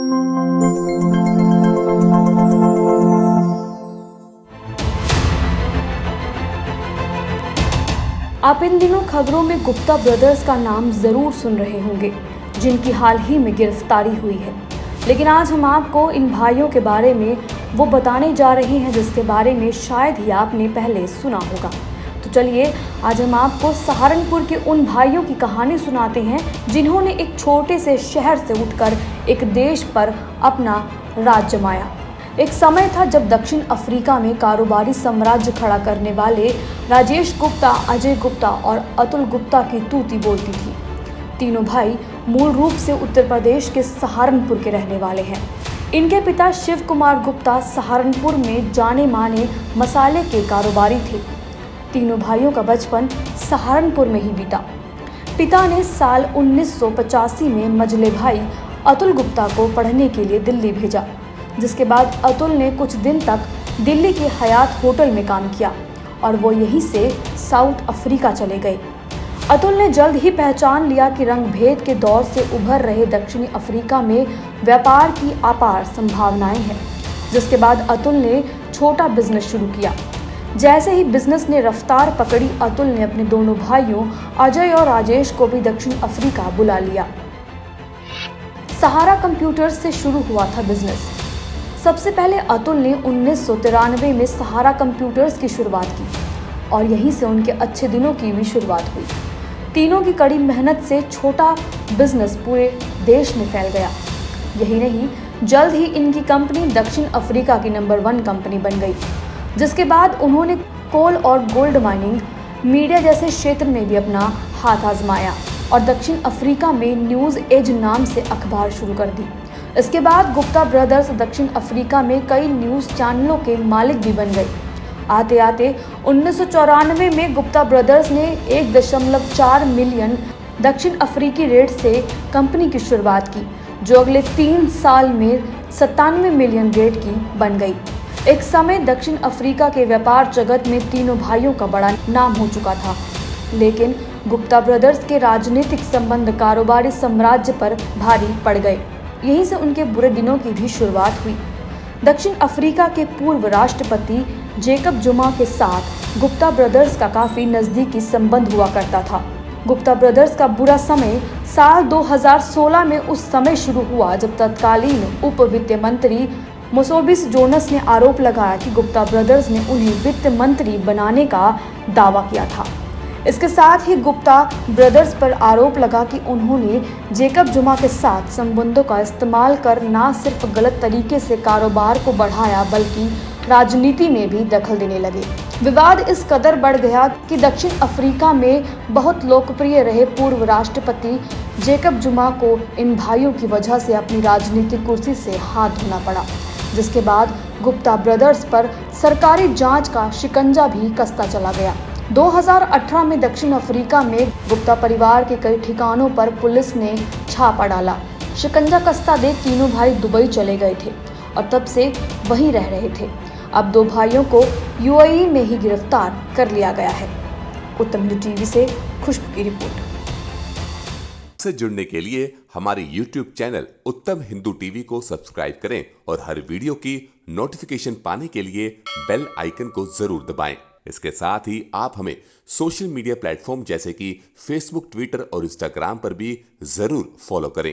आप इन दिनों खबरों में गुप्ता ब्रदर्स का नाम जरूर सुन रहे होंगे, जिनकी हाल ही में गिरफ्तारी हुई है। लेकिन आज हम आपको इन भाइयों के बारे में वो बताने जा रहे हैं जिसके बारे में शायद ही आपने पहले सुना होगा। तो चलिए आज हम आपको सहारनपुर के उन भाइयों की कहानी सुनाते हैं जिन्होंने एक छोटे से शहर से उठकर एक देश पर अपना राज जमाया। एक समय था जब दक्षिण अफ्रीका में कारोबारी साम्राज्य खड़ा करने वाले राजेश गुप्ता, अजय गुप्ता और अतुल गुप्ता की तूती बोलती थी। तीनों भाई मूल रूप से उत्तर प्रदेश के सहारनपुर के रहने वाले हैं। इनके पिता शिव कुमार गुप्ता सहारनपुर में जाने माने मसाले के कारोबारी थे। तीनों भाइयों का बचपन सहारनपुर में ही बीता। पिता ने साल 1985 में मझले भाई अतुल गुप्ता को पढ़ने के लिए दिल्ली भेजा, जिसके बाद अतुल ने कुछ दिन तक दिल्ली के हयात होटल में काम किया और वो यहीं से साउथ अफ्रीका चले गए। अतुल ने जल्द ही पहचान लिया कि रंग भेद के दौर से उभर रहे दक्षिणी अफ्रीका में व्यापार की अपार संभावनाएं हैं, जिसके बाद अतुल ने छोटा बिजनेस शुरू किया। जैसे ही बिजनेस ने रफ्तार पकड़ी, अतुल ने अपने दोनों भाइयों अजय और राजेश को भी दक्षिण अफ्रीका बुला लिया। सहारा कंप्यूटर्स से शुरू हुआ था बिजनेस। सबसे पहले अतुल ने 1993 में सहारा कंप्यूटर्स की शुरुआत की और यहीं से उनके अच्छे दिनों की भी शुरुआत हुई। तीनों की कड़ी मेहनत से छोटा बिजनेस पूरे देश में फैल गया। यही नहीं, जल्द ही इनकी कंपनी दक्षिण अफ्रीका की नंबर 1 कंपनी बन गई, जिसके बाद उन्होंने कोल और गोल्ड माइनिंग, मीडिया जैसे क्षेत्र में भी अपना हाथ आजमाया और दक्षिण अफ्रीका में न्यूज़ एज नाम से अखबार शुरू कर दी। इसके बाद गुप्ता ब्रदर्स दक्षिण अफ्रीका में कई न्यूज़ चैनलों के मालिक भी बन गए। आते आते 1994 में गुप्ता ब्रदर्स ने 1.4 मिलियन दक्षिण अफ्रीकी रेट से कंपनी की शुरुआत की, जो अगले 3 साल में 97 मिलियन रेट की बन गई। एक समय दक्षिण अफ्रीका के व्यापार जगत में तीनों भाइयों का बड़ा नाम हो चुका था, लेकिन गुप्ता ब्रदर्स के राजनीतिक संबंध कारोबारी साम्राज्य पर भारी पड़ गए। यहीं से उनके बुरे दिनों की भी शुरुआत हुई। दक्षिण अफ्रीका के पूर्व राष्ट्रपति जेकब जुमा के साथ गुप्ता ब्रदर्स का काफी नजदीकी संबंध हुआ करता था। गुप्ता ब्रदर्स का बुरा समय साल 2016 में उस समय शुरू हुआ जब तत्कालीन उप वित्त मंत्री मोसोबिस जोनस ने आरोप लगाया कि गुप्ता ब्रदर्स ने उन्हें वित्त मंत्री बनाने का दावा किया था। इसके साथ ही गुप्ता ब्रदर्स पर आरोप लगा कि उन्होंने जेकब जुमा के साथ संबंधों का इस्तेमाल कर न सिर्फ गलत तरीके से कारोबार को बढ़ाया बल्कि राजनीति में भी दखल देने लगे। विवाद इस कदर बढ़ गया कि दक्षिण अफ्रीका में बहुत लोकप्रिय रहे पूर्व राष्ट्रपति जेकब जुमा को इन भाइयों की वजह से अपनी राजनीतिक कुर्सी से हाथ धोना पड़ा, जिसके बाद गुप्ता ब्रदर्स पर सरकारी जांच का शिकंजा भी कसता चला गया। 2018 में दक्षिण अफ्रीका में गुप्ता परिवार के कई ठिकानों पर पुलिस ने छापा डाला। शिकंजा कसता देख तीनों भाई दुबई चले गए थे और तब से वहीं रह रहे थे। अब 2 भाइयों को यूएई में ही गिरफ्तार कर लिया गया है। उत्तम हिंदू टीवी से खुशबू की रिपोर्ट। से जुड़ने के लिए हमारे YouTube चैनल उत्तम हिंदू टीवी को सब्सक्राइब करें और हर वीडियो की नोटिफिकेशन पाने के लिए बेल आइकन को जरूर दबाएं। इसके साथ ही आप हमें सोशल मीडिया प्लेटफॉर्म जैसे कि फेसबुक, ट्विटर और इंस्टाग्राम पर भी जरूर फॉलो करें।